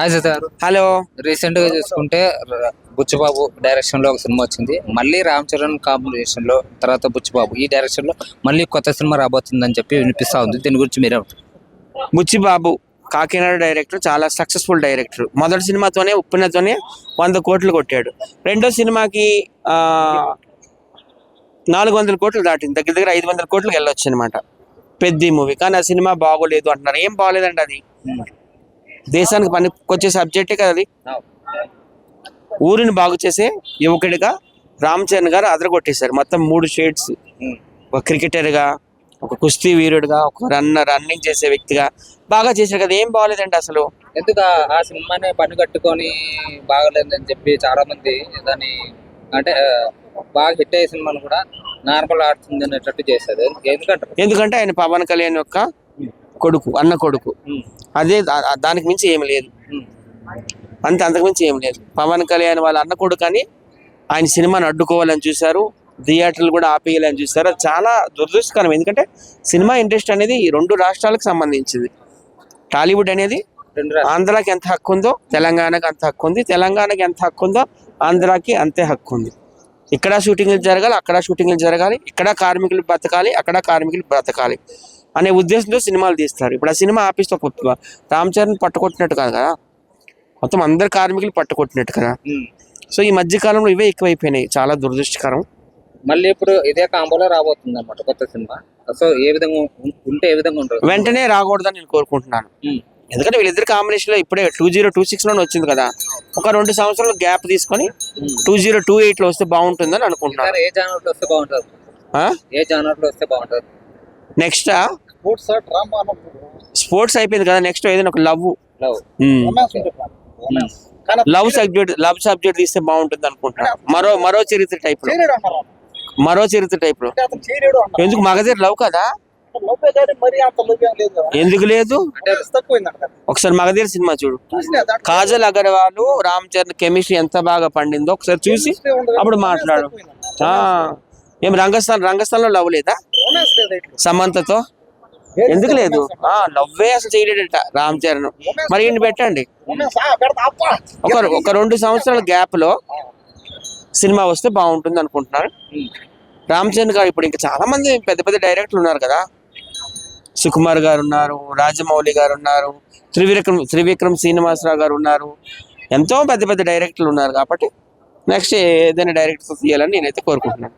Hi sir. Hello. Recent గా చూసుకుంటే Buchibabu direction లో ఒక సినిమా వచ్చింది. మళ్ళీ రామ్ చరణ్ కాంబినేషన్ లో తర్వాత బుచ్చిబాబు ఈ డైరెక్షన్ లో మళ్ళీ కొత్త సినిమా రాబోతుందని చెప్పి వినిపిస్తా ఉంది. దీని గురించి మీరే బుచ్చిబాబు కాకినాడ డైరెక్టర్, చాలా సక్సెస్ఫుల్ డైరెక్టర్. మొదటి సినిమాతోనే ఉప్పినతోనే 100 కోట్లు కొట్టాడు. రెండో సినిమాకి 400 కోట్లు దాటింది, దగ్గర దగ్గర 500 కోట్లకు వెళ్ళొచ్చు అనమాట పెద్ద మూవీ. కానీ ఆ సినిమా బాగోలేదు అంటున్నారు. ఏం బాగోలేదండి, అది దేశానికి పనికొచ్చే సబ్జెక్టే కదా అది. ఊరిని బాగు చేసే యువకుడిగా రామ్ చరణ్ గారు అదరగొట్టేశారు మొత్తం 3 షేడ్స్. ఒక క్రికెటర్గా, ఒక కుస్తీ వీరుడిగా, ఒక రన్నింగ్ చేసే వ్యక్తిగా బాగా చేశారు కదా. ఏం బాగోలేదండి అసలు. ఎందుకు ఆ సినిమాని పని కట్టుకొని బాగలేదని చెప్పి చాలా మంది దాన్ని అంటే బాగా హిట్ అయ్యే సినిమాను కూడా నార్మల్ ఆడుతుంది అనేటట్టు చేశారు. ఎందుకంటే ఆయన పవన్ కళ్యాణ్ యొక్క కొడుకు, అన్న కొడుకు. అదే దానికి మించి ఏమి లేదు, అంతకు మించి ఏమి లేదు. పవన్ కళ్యాణ్ వాళ్ళ అన్న కొడుకు అని ఆయన సినిమాని అడ్డుకోవాలని చూశారు, థియేటర్లు కూడా ఆపేయాలని చూస్తారు. అది చాలా దురదృష్టకరం. ఎందుకంటే సినిమా ఇండస్ట్రీ అనేది ఈ 2 రాష్ట్రాలకు సంబంధించింది. టాలీవుడ్ అనేది ఆంధ్రాకి ఎంత హక్కు ఉందో తెలంగాణకి అంత హక్కు ఉంది, తెలంగాణకి ఎంత హక్కు ఉందో ఆంధ్రాకి అంతే హక్కు ఉంది. ఇక్కడ షూటింగ్లు జరగాలి, అక్కడ షూటింగ్లు జరగాలి, ఇక్కడ కార్మికులు బ్రతకాలి, అక్కడ కార్మికులు బ్రతకాలి అనే ఉద్దేశంతో సినిమాలు తీస్తారు. ఇప్పుడు ఆ సినిమా ఆపిస్తే రామ్ చరణ్ పట్టుకొట్టినట్టు కాదు కదా, మొత్తం అందరు కార్మికులు పట్టుకొట్టినట్టు కదా. సో ఈ మధ్య కాలంలో ఇవే ఎక్కువైపోయినాయి, చాలా దురదృష్టకరం. మళ్ళీ ఇప్పుడు ఇదే కాంబోలో రాబోతుంది అన్నమాట కొత్త సినిమా. సో ఏ విధంగా ఉంటే ఏ విధంగా ఉంటుంది? వెంటనే రాకూడదని నేను కోరుకుంటున్నాను. ఎందుకంటే వీళ్ళిద్దరు కాంబినేషన్ లో ఇప్పుడే 2026 లోనే వచ్చింది కదా, ఒక 2 సంవత్సరాలు గ్యాప్ తీసుకొని 2028 లో వస్తే బాగుంటుందని అనుకుంటున్నాను. ఏ జానర్ లో వస్తే బాగుంటుంది? ఏ జానర్ లో వస్తే బాగుంటుంది? నెక్స్ట్ స్పోర్ట్స్ అయిపోయింది కదా, నెక్స్ట్ ఏదైనా ఒక లవ్ సబ్జెక్ట్ తీస్తే బాగుంటుంది అనుకుంటున్నాను. మరో చరిత్ర టైప్ లో. ఎందుకు మగధీర లవ్ కదా, ఎందుకు లేదు? ఒకసారి మగధీర సినిమా చూడు, కాజల్ అగర్వాల్ రామ్ చరణ్ కెమిస్ట్రీ ఎంత బాగా పండిందో ఒకసారి చూసి అప్పుడు మాట్లాడు. ఏం రంగస్థలంలో లవ్ లేదా సమంతతో? ఎందుకు లేదు? లవ్వే అసలు చేయలేడట రామ్ చరణ్. మరి ఏంటి పెట్టండి, ఒక 2 సంవత్సరాల గ్యాప్ లో సినిమా వస్తే బాగుంటుంది అనుకుంటున్నాను. రామ్ చరణ్ గారు ఇప్పుడు ఇంకా చాలా మంది పెద్ద పెద్ద డైరెక్టర్లు ఉన్నారు కదా, సుకుమార్ గారు ఉన్నారు, రాజమౌళి గారు ఉన్నారు, త్రివిక్రమ్ శ్రీనివాసరావు గారు ఉన్నారు, ఎంతో పెద్ద పెద్ద డైరెక్టర్లు ఉన్నారు. కాబట్టి నెక్స్ట్ ఏదైనా డైరెక్టర్ తీయాలని నేనైతే కోరుకుంటున్నాను.